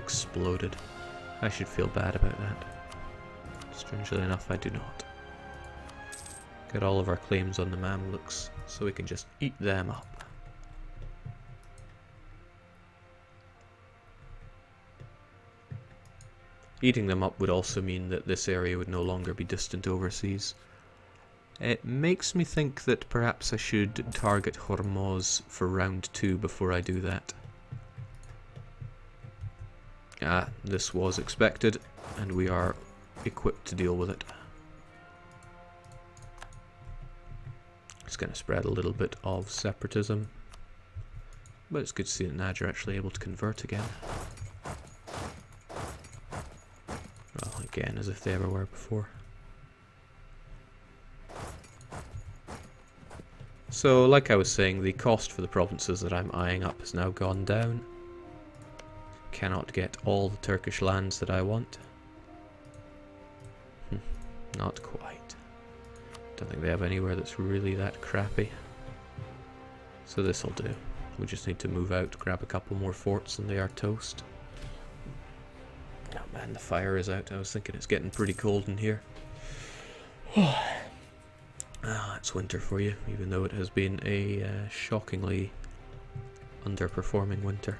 exploded. I should feel bad about that. Strangely enough, I do not. Got all of our claims on the Mamluks, so we can just eat them up. Eating them up would also mean that this area would no longer be distant overseas. It makes me think that perhaps I should target Hormuz for round 2 before I do that. Ah, this was expected, and we are equipped to deal with it. It's going to spread a little bit of separatism, but it's good to see that Najd are actually able to convert again. Well, again, as if they ever were before. So, like I was saying, the cost for the provinces that I'm eyeing up has now gone down. Cannot get all the Turkish lands that I want. Not quite. Don't think they have anywhere that's really that crappy. So this'll do. We just need to move out, grab a couple more forts, and they are toast. Oh man, the fire is out. I was thinking it's getting pretty cold in here. It's winter for you, even though it has been a shockingly underperforming winter.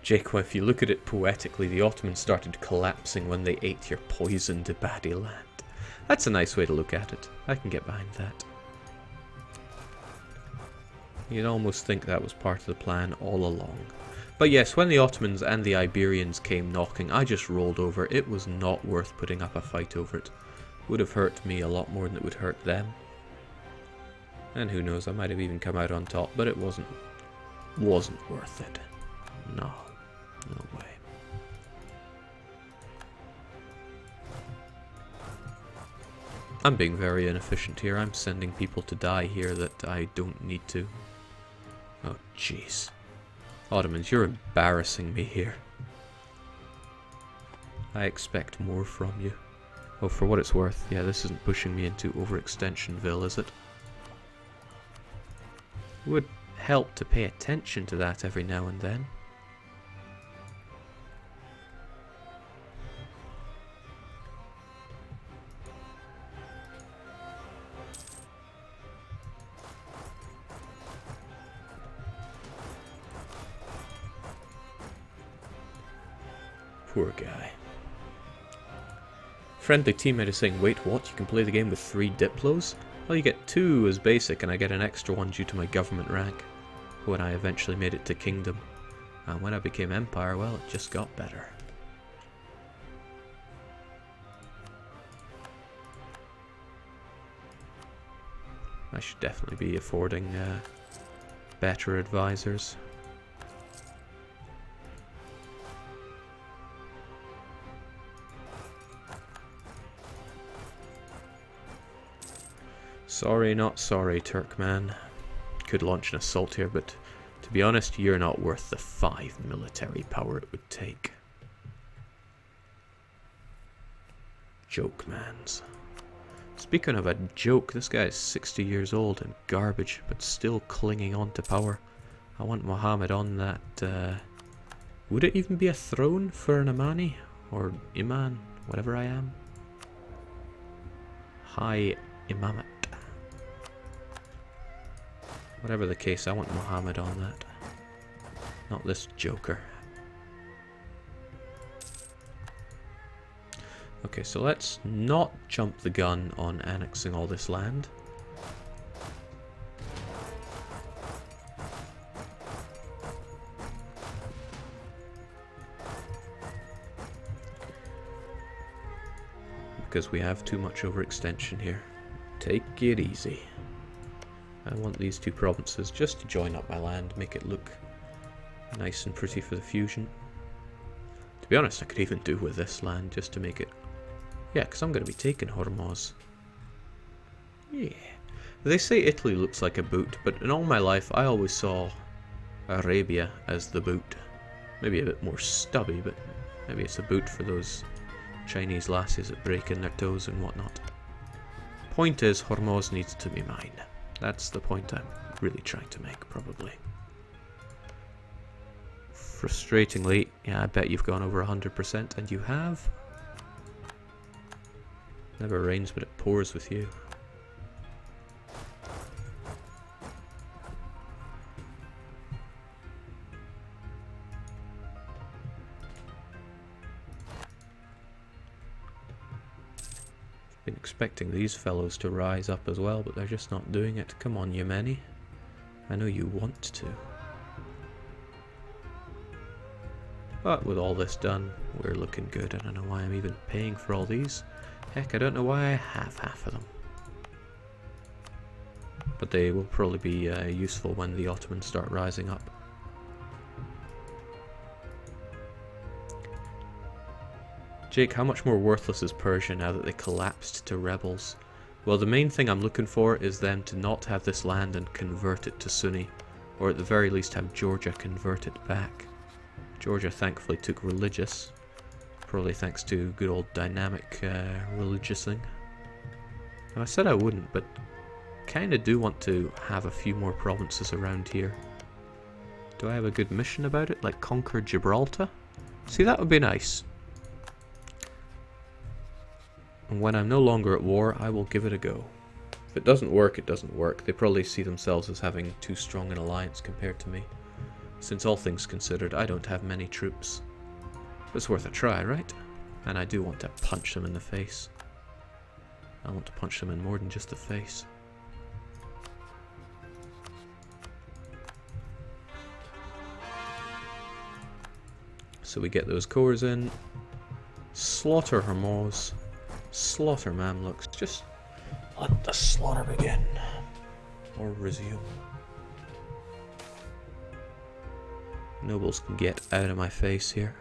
Jake, well, if you look at it poetically, the Ottomans started collapsing when they ate your poisoned Abadi land. That's a nice way to look at it. I can get behind that. You'd almost think that was part of the plan all along. But yes, when the Ottomans and the Iberians came knocking, I just rolled over. It was not worth putting up a fight over it. Would have hurt me a lot more than it would hurt them. And who knows, I might have even come out on top, but it wasn't worth it. No. No way. I'm being very inefficient here. I'm sending people to die here that I don't need to. Oh, jeez. Ottomans, you're embarrassing me here. I expect more from you. Oh, for what it's worth, yeah, this isn't pushing me into overextensionville, is it? Would help to pay attention to that every now and then. Poor guy. Friendly teammate is saying, wait, what? You can play the game with 3 Diplos? Well, you get 2 as basic, and I get an extra one due to my government rank when I eventually made it to Kingdom. And when I became Empire, well, it just got better. I should definitely be affording better advisors. Sorry, not sorry, Turkman. Could launch an assault here, but to be honest, you're not worth the 5 military power it would take. Joke mans. Speaking of a joke, this guy is 60 years old and garbage, but still clinging on to power. I want Muhammad on that, would it even be a throne for an Imani? Or Iman, whatever I am? High Imamate. Whatever the case, I want Muhammad on that. Not this joker. Okay, so let's not jump the gun on annexing all this land. Because we have too much overextension here. Take it easy. I want these 2 provinces just to join up my land, make it look nice and pretty for the fusion. To be honest, I could even do with this land just to make it... Yeah, because I'm going to be taking Hormuz. Yeah. They say Italy looks like a boot, but in all my life I always saw Arabia as the boot. Maybe a bit more stubby, but maybe it's a boot for those Chinese lasses that break in their toes and whatnot. Point is, Hormuz needs to be mine. That's the point I'm really trying to make, probably. Frustratingly, yeah, I bet you've gone over 100%, and you have. Never rains, but it pours with you. Been expecting these fellows to rise up as well, but they're just not doing it. Come on, Yemeni. I know you want to. But with all this done, we're looking good. I don't know why I'm even paying for all these. Heck, I don't know why I have half of them. But they will probably be useful when the Ottomans start rising up. Jake, how much more worthless is Persia now that they collapsed to rebels? Well, the main thing I'm looking for is them to not have this land and convert it to Sunni, or at the very least have Georgia convert it back. Georgia thankfully took religious, probably thanks to good old dynamic religiousing. Now, I said I wouldn't, but kinda do want to have a few more provinces around here. Do I have a good mission about it, like conquer Gibraltar? See, that would be nice. And when I'm no longer at war, I will give it a go. If it doesn't work, it doesn't work. They probably see themselves as having too strong an alliance compared to me. Since all things considered, I don't have many troops. But it's worth a try, right? And I do want to punch them in the face. I want to punch them in more than just the face. So we get those cores in. Slaughter Hormuz. Slaughter Mamluks. Just let the slaughter begin. Or resume. Nobles can get out of my face here.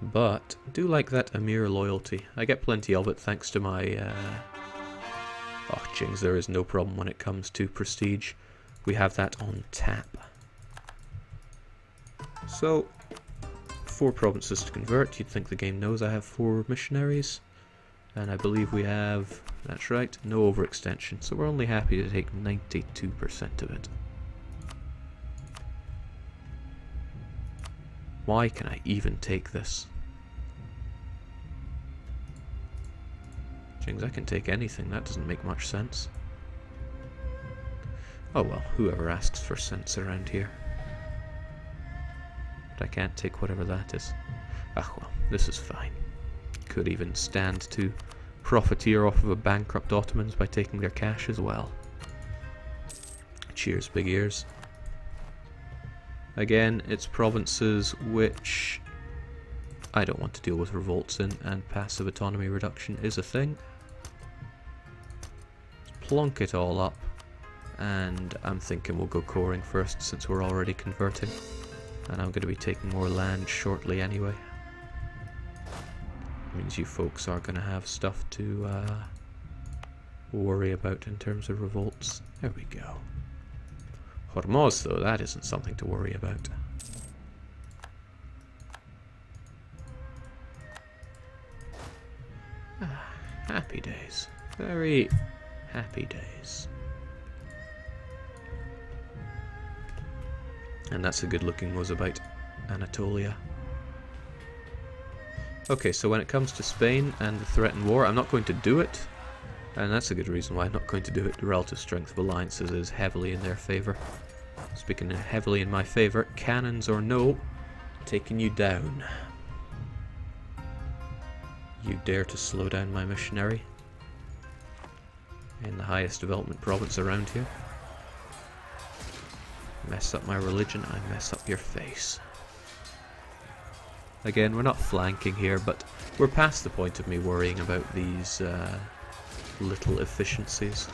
But I do like that Emir loyalty. I get plenty of it thanks to my... Oh, jings, there is no problem when it comes to prestige. We have that on tap. So, 4 provinces to convert. You'd think the game knows I have 4 missionaries. And I believe we have, that's right, no overextension. So we're only happy to take 92% of it. Why can I even take this? Jings, I can take anything. That doesn't make much sense. Oh well, whoever asks for sense around here. But I can't take whatever that is. Ah well, this is fine. Could even stand to profiteer off of a bankrupt Ottomans by taking their cash as well. Cheers, big ears. Again, it's provinces which I don't want to deal with revolts in, and passive autonomy reduction is a thing. Let's plonk it all up, and I'm thinking we'll go coring first since we're already converting, and I'm going to be taking more land shortly anyway. Means you folks are going to have stuff to worry about in terms of revolts. There we go. Hormuz, though, that isn't something to worry about. Ah, happy days. Very happy days. And that's a good-looking Mzab, Anatolia. Okay, so when it comes to Spain and the threatened war, I'm not going to do it. And that's a good reason why I'm not going to do it. The relative strength of alliances is heavily in their favour. Speaking heavily in my favour, cannons or no, taking you down. You dare to slow down my missionary? In the highest development province around here? Mess up my religion, I mess up your face. Again, we're not flanking here, but we're past the point of me worrying about these little efficiencies.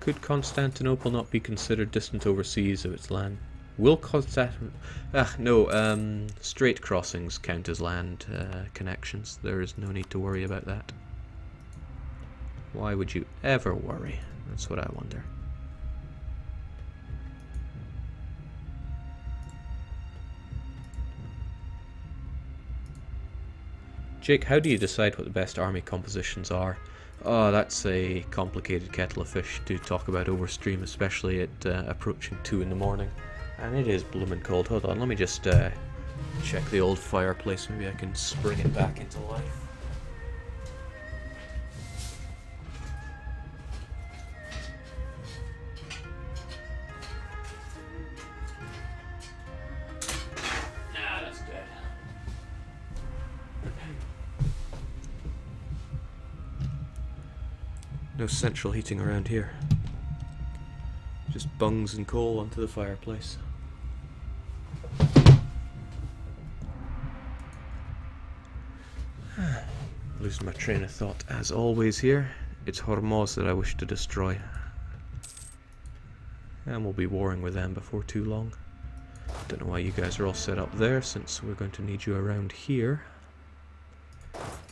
Could Constantinople not be considered distant overseas of its land? Will cause that... no, straight crossings count as land connections. There is no need to worry about that. Why would you ever worry? That's what I wonder. Jake, how do you decide what the best army compositions are? Oh, that's a complicated kettle of fish to talk about over stream, especially at approaching 2 in the morning. And it is bloomin' cold. Hold on, let me just check the old fireplace. Maybe I can spring it back into life. Nah, that's dead. No central heating around here. Just bungs and coal onto the fireplace. Losing my train of thought as always here. It's Hormuz that I wish to destroy. And we'll be warring with them before too long. Don't know why you guys are all set up there, since we're going to need you around here.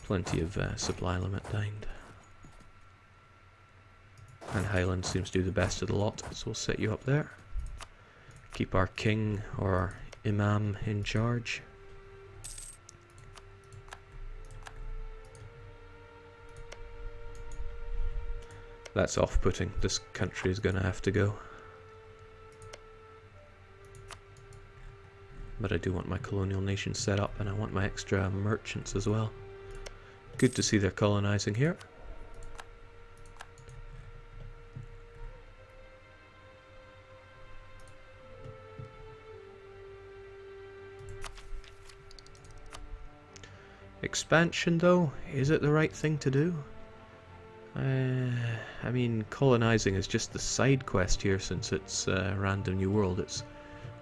Plenty of supply limit lined. And Highland seems to do the best of the lot, so we'll set you up there. Keep our king or our imam in charge. That's off-putting. This country is going to have to go. But I do want my colonial nation set up, and I want my extra merchants as well. Good to see they're colonizing here. Expansion, though, is it the right thing to do? I mean, colonizing is just the side quest here, since it's a random new world. It's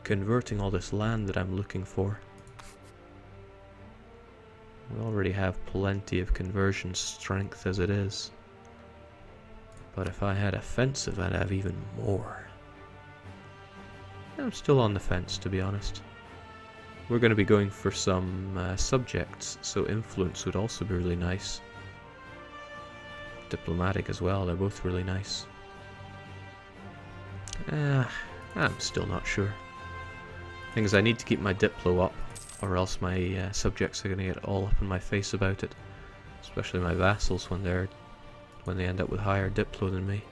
converting all this land that I'm looking for. We already have plenty of conversion strength as it is. But if I had offensive, I'd have even more. I'm still on the fence, to be honest. We're going to be going for some subjects, so influence would also be really nice. Diplomatic as well, they're both really nice. I'm still not sure. Thing is, I need to keep my Diplo up, or else my subjects are going to get all up in my face about it. Especially my vassals when they end up with higher Diplo than me.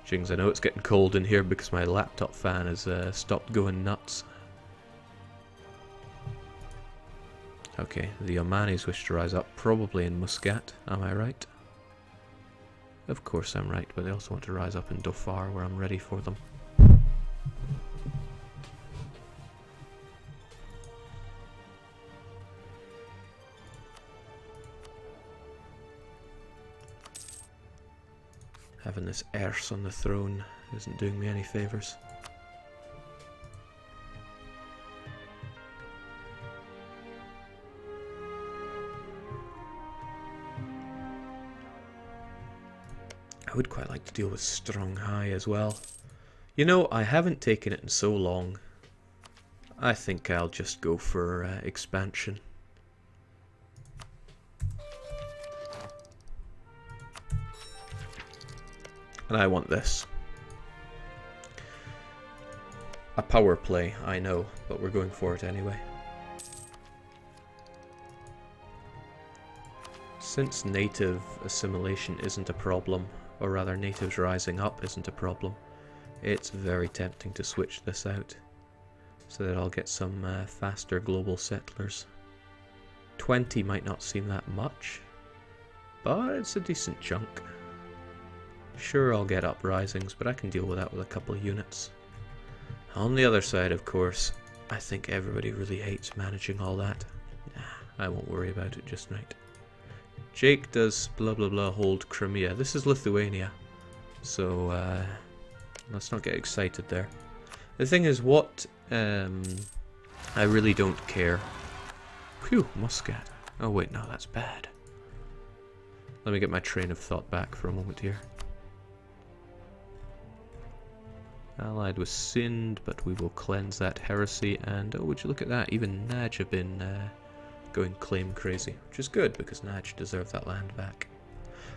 Jings, I know it's getting cold in here because my laptop fan has stopped going nuts. Okay, the Omanis wish to rise up, probably in Muscat, am I right? Of course I'm right, but they also want to rise up in Dhofar, where I'm ready for them. Having this Erse on the throne isn't doing me any favours. I would quite like to deal with Strong High as well. You know, I haven't taken it in so long. I think I'll just go for expansion. And I want this. A power play, I know, but we're going for it anyway. Since native assimilation isn't a problem, or rather natives rising up isn't a problem, it's very tempting to switch this out so that I'll get some faster global settlers. 20 might not seem that much, but it's a decent chunk. Sure, I'll get uprisings, but I can deal with that with a couple of units. On the other side, of course, I think everybody really hates managing all that. Nah, I won't worry about it just right. Jake does blah blah blah hold Crimea. This is Lithuania, so let's not get excited there. The thing is, what I really don't care. Phew, Muscat. Oh wait, no, that's bad. Let me get my train of thought back for a moment here. Allied with Sind, but we will cleanse that heresy. And oh, would you look at that? Even Naj have been going claim crazy, which is good because Naj deserve that land back.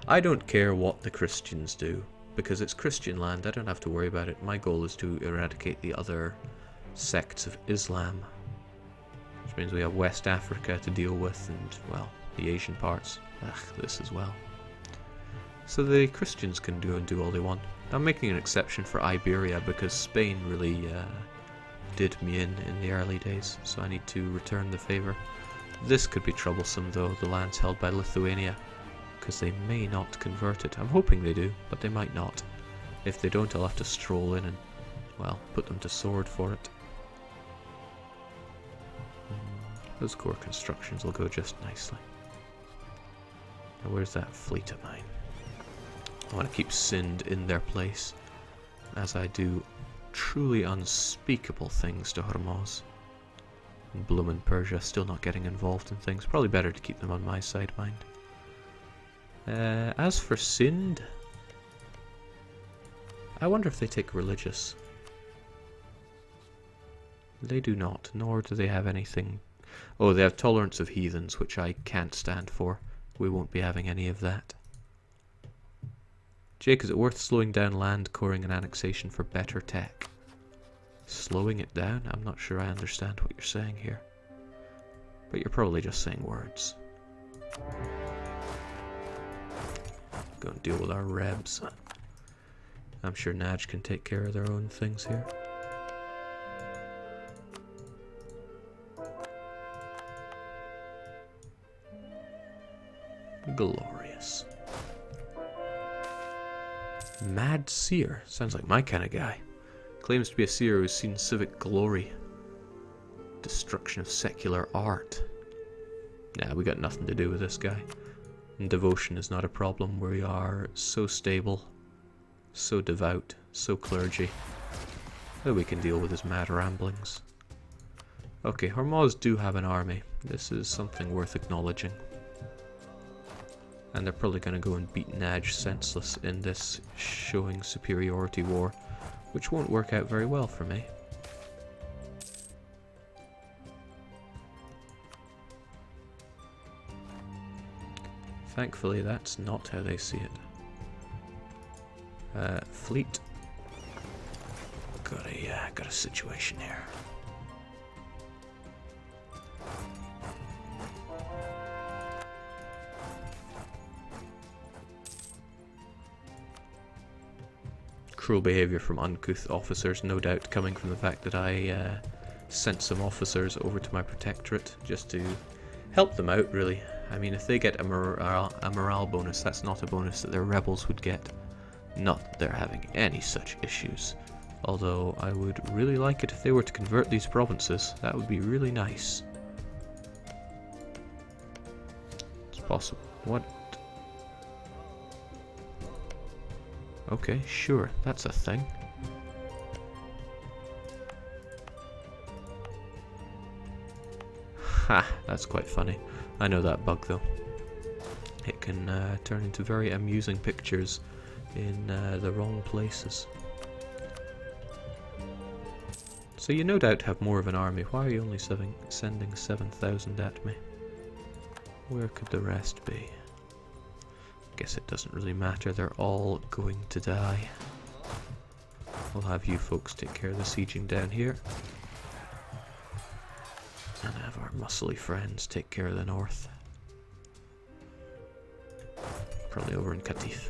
I don't care what the Christians do because it's Christian land. I don't have to worry about it. My goal is to eradicate the other sects of Islam, which means we have West Africa to deal with and, well, the Asian parts. This as well. So the Christians can go and do all they want. I'm making an exception for Iberia because Spain really did me in the early days, so I need to return the favour. This could be troublesome though, the lands held by Lithuania, because they may not convert it. I'm hoping they do, but they might not. If they don't, I'll have to stroll in and, well, put them to sword for it. Those core constructions will go just nicely. Now where's that fleet of mine? I want to keep Sind in their place, as I do truly unspeakable things to Hormuz. And bloomin' Persia still not getting involved in things. Probably better to keep them on my side, mind. As for Sind, I wonder if they take religious. They do not, nor do they have anything. Oh, they have tolerance of heathens, which I can't stand for. We won't be having any of that. Jake, is it worth slowing down land coring and annexation for better tech? Slowing it down? I'm not sure I understand what you're saying here. But you're probably just saying words. Go and deal with our rebs. I'm sure Naj can take care of their own things here. Glorious. Mad Seer. Sounds like my kind of guy. Claims to be a seer who's seen civic glory. Destruction of secular art. Nah, we got nothing to do with this guy. And devotion is not a problem. We are so stable, so devout, so clergy, that we can deal with his mad ramblings. Okay, Hormuz do have an army. This is something worth acknowledging. And they're probably going to go and beat Naj senseless in this showing superiority war, which won't work out very well for me. Thankfully, that's not how they see it. Fleet. Got a situation here. Cruel behaviour from uncouth officers, no doubt coming from the fact that I sent some officers over to my protectorate just to help them out, really. I mean, if they get a morale bonus, that's not a bonus that their rebels would get. Not that they're having any such issues. Although, I would really like it if they were to convert these provinces. That would be really nice. It's possible. What? Okay, sure, that's a thing. Ha, that's quite funny. I know that bug though. It can turn into very amusing pictures in the wrong places. So you no doubt have more of an army. Why are you only sending 7,000 at me? Where could the rest be? Guess it doesn't really matter, they're all going to die. We'll have you folks take care of the sieging down here. And have our muscly friends take care of the north. Probably over in Qatif.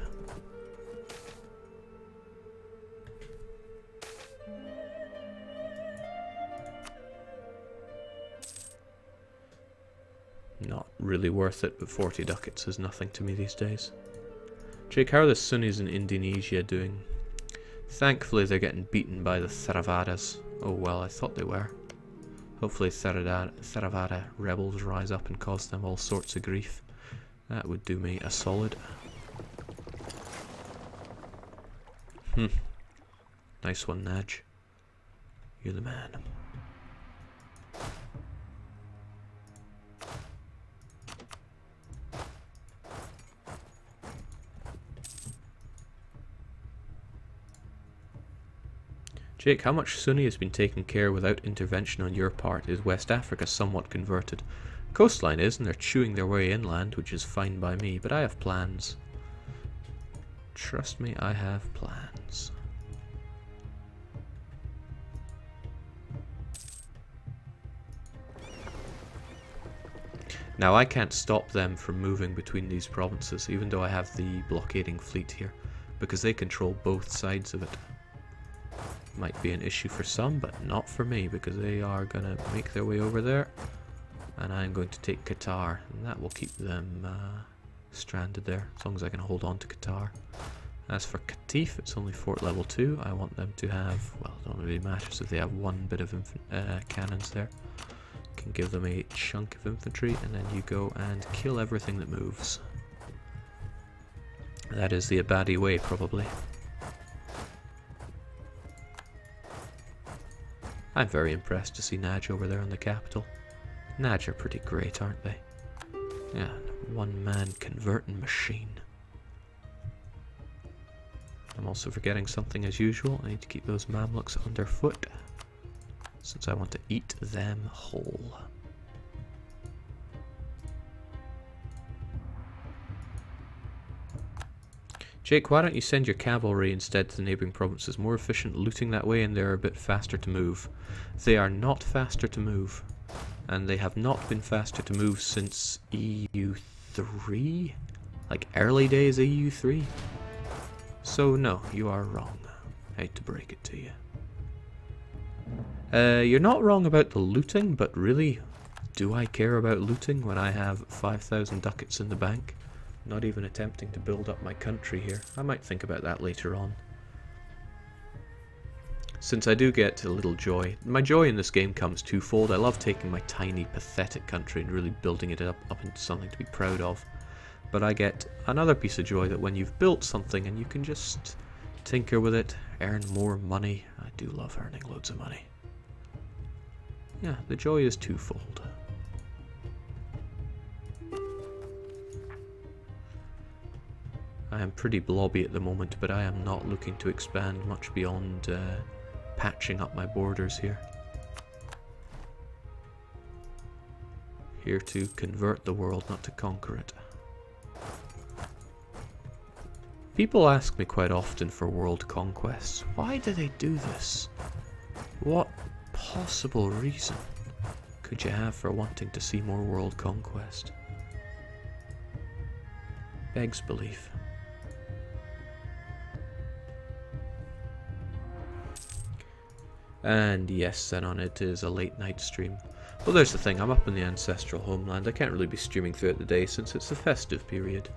Not really worth it, but 40 ducats is nothing to me these days. Jake, how are the Sunnis in Indonesia doing? Thankfully they're getting beaten by the Theravadas. Oh well, I thought they were. Hopefully Theravada rebels rise up and cause them all sorts of grief. That would do me a solid. Nice one, Naj. You're the man. Jake, how much Sunni has been taken care without intervention on your part? Is West Africa somewhat converted? Coastline is, and they're chewing their way inland, which is fine by me, but I have plans. Trust me, I have plans. Now, I can't stop them from moving between these provinces, even though I have the blockading fleet here, because they control both sides of it. Might be an issue for some, but not for me, because they are going to make their way over there. And I'm going to take Qatar, and that will keep them stranded there, as long as I can hold on to Qatar. As for Qatif, it's only fort level 2. I want them to have, well, it don't really matter if they have one bit of cannons there. Can give them a chunk of infantry, and then you go and kill everything that moves. That is the Abadi way, probably. I'm very impressed to see Naj over there in the capital. Naj are pretty great, aren't they? Yeah, one-man converting machine. I'm also forgetting something as usual. I need to keep those Mamluks underfoot, since I want to eat them whole. Jake, why don't you send your cavalry instead to the neighbouring provinces? More efficient looting that way, and they're a bit faster to move. They are not faster to move, and they have not been faster to move since EU3? Like early days EU3? So no, you are wrong. I hate to break it to you. You're not wrong about the looting, but really, do I care about looting when I have 5,000 ducats in the bank? Not even attempting to build up my country here. I might think about that later on. Since I do get a little joy. My joy in this game comes twofold. I love taking my tiny, pathetic country and really building it up into something to be proud of. But I get another piece of joy that when you've built something and you can just tinker with it, earn more money. I do love earning loads of money. Yeah, the joy is twofold. I am pretty blobby at the moment, but I am not looking to expand much beyond patching up my borders here. Here to convert the world, not to conquer it. People ask me quite often for world conquests. Why do they do this? What possible reason could you have for wanting to see more world conquest? Begs belief. And yes, Xenon, it is a late night stream. Well, there's the thing, I'm up in the ancestral homeland. I can't really be streaming throughout the day since it's the festive period.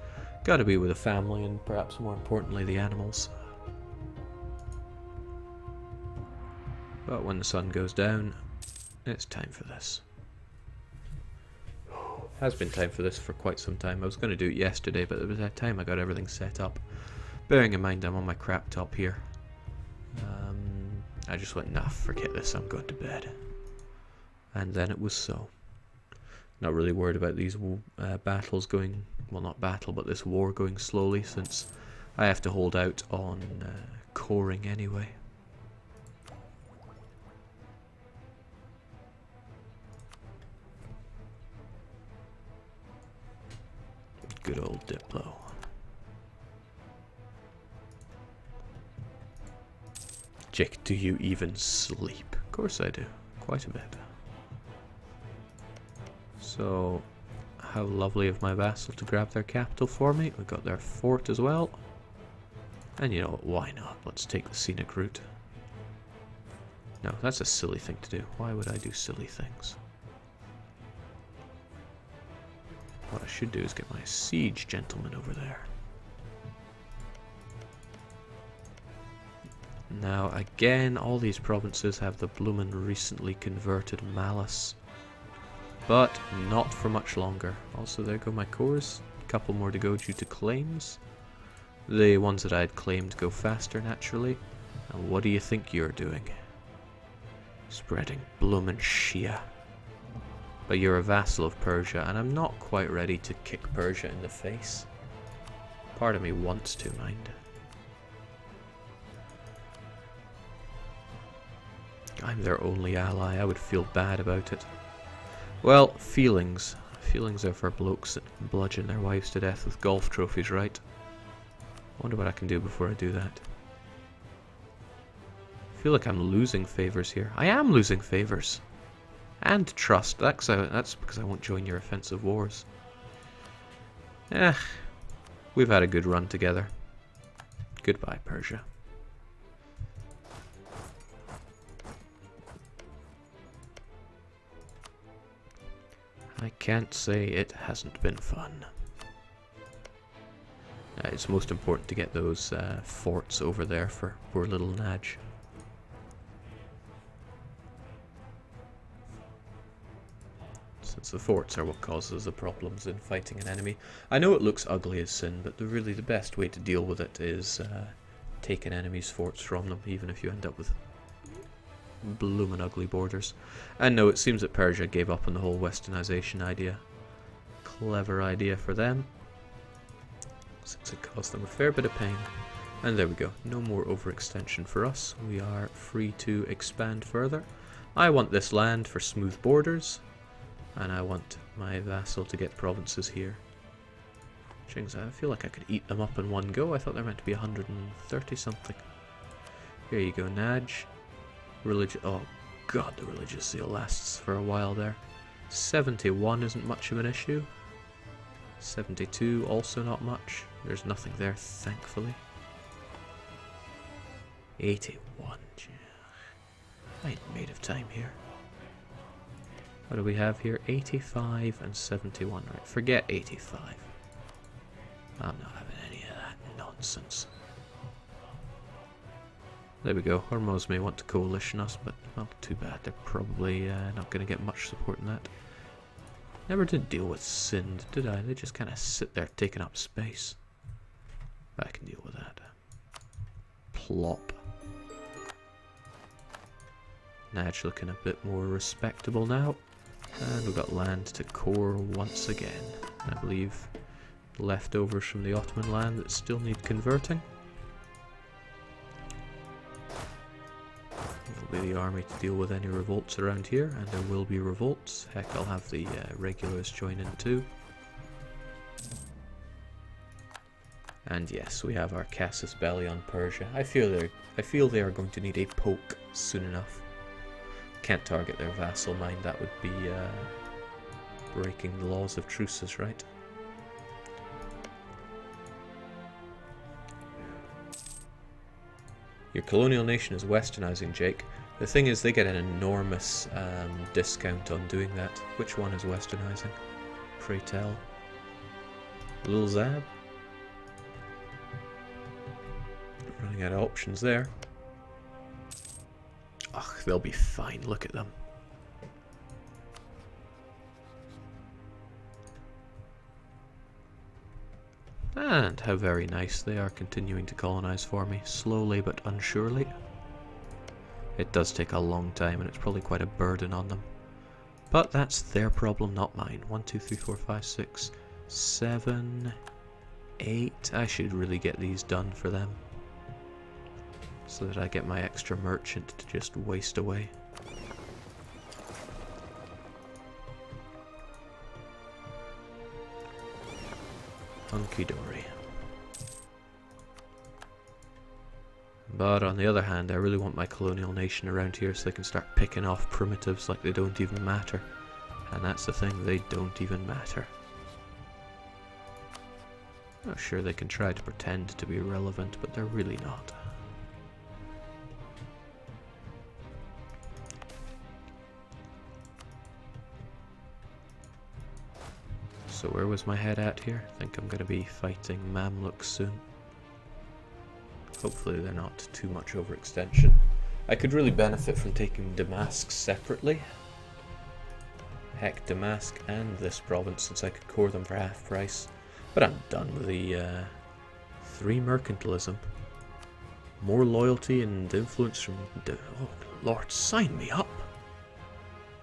Gotta be with the family and perhaps more importantly the animals. But when the sun goes down, it's time for this. Has been time for this for quite some time. I was going to do it yesterday, but it was that time I got everything set up. Bearing in mind I'm on my crap top here. I just went, nah, forget this, I'm going to bed. And then it was so. Not really worried about these battles going, well, not battle, but this war going slowly, since I have to hold out on coring anyway. Good old Diplo. Jake, do you even sleep? Of course I do. Quite a bit. So, how lovely of my vassal to grab their capital for me. We got their fort as well. And you know what, why not? Let's take the scenic route. No, that's a silly thing to do. Why would I do silly things? What I should do is get my siege gentleman over there. Now, again, all these provinces have the bloomin' recently converted malice. But not for much longer. Also, there go my cores. A couple more to go due to claims. The ones that I had claimed go faster, naturally. And what do you think you're doing? Spreading bloomin' Shia. But you're a vassal of Persia, and I'm not quite ready to kick Persia in the face. Part of me wants to, mind. I'm their only ally. I would feel bad about it. Well, feelings. Feelings are for blokes that bludgeon their wives to death with golf trophies, right? I wonder what I can do before I do that. I feel like I'm losing favours here. I am losing favours. And trust. That's because I won't join your offensive wars. We've had a good run together. Goodbye, Persia. I can't say it hasn't been fun. It's most important to get those forts over there for poor little Naj. Since the forts are what causes the problems in fighting an enemy. I know it looks ugly as sin, but really the best way to deal with it is take an enemy's forts from them, even if you end up with bloomin' ugly borders. And no, it seems that Persia gave up on the whole westernization idea. Clever idea for them, since it caused them a fair bit of pain. And there we go, no more overextension for us. We are free to expand further. I want this land for smooth borders, and I want my vassal to get provinces here. Chings, I feel like I could eat them up in one go. I thought they're meant to be 130 something. Here you go, Naj. Oh god, the religious zeal lasts for a while there. 71 isn't much of an issue. 72 also not much. There's nothing there, thankfully. 81. I made of time here. What do we have here? 85 and 71. Right, forget 85. I'm not having any of that nonsense. There we go. Hormuz may want to coalition us, but well, too bad. They're probably not going to get much support in that. Never did deal with Sind, did I? They just kind of sit there taking up space. I can deal with that. Plop. Naj looking a bit more respectable now. And we've got land to core once again. I believe leftovers from the Ottoman land that still need converting. There'll be the army to deal with any revolts around here, and there will be revolts. Heck, I'll have the regulars join in too. And yes, we have our casus belli on Persia. I feel they are going to need a poke soon enough. Can't target their vassal, mind. That would be breaking the laws of truces, right? Your colonial nation is westernizing, Jake. The thing is, they get an enormous discount on doing that. Which one is westernizing? Pray tell. Little Mzab? Running out of options there. Ugh, they'll be fine. Look at them. And how very nice they are continuing to colonize for me, slowly but unsurely. It does take a long time, and it's probably quite a burden on them. But that's their problem, not mine. 1, 2, 3, 4, 5, 6, 7, 8. I should really get these done for them, so that I get my extra merchant to just waste away. Hunky-dory. But on the other hand, I really want my colonial nation around here so they can start picking off primitives like they don't even matter. And that's the thing, they don't even matter. Oh, sure, they can try to pretend to be relevant, but they're really not. So where was my head at here? I think I'm going to be fighting Mamluks soon. Hopefully they're not too much overextension. I could really benefit from taking Damascus separately. Heck, Damascus and this province, since I could core them for half price. But I'm done with the 3 mercantilism. More loyalty and influence from... Oh, Lord, sign me up!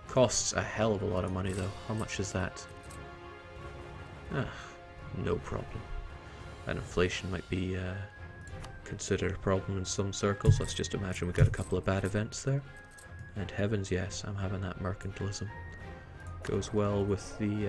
Costs a hell of a lot of money though. How much is that? No problem. And inflation might be considered a problem in some circles. Let's just imagine we got a couple of bad events there. And heavens yes, I'm having that mercantilism. Goes well with the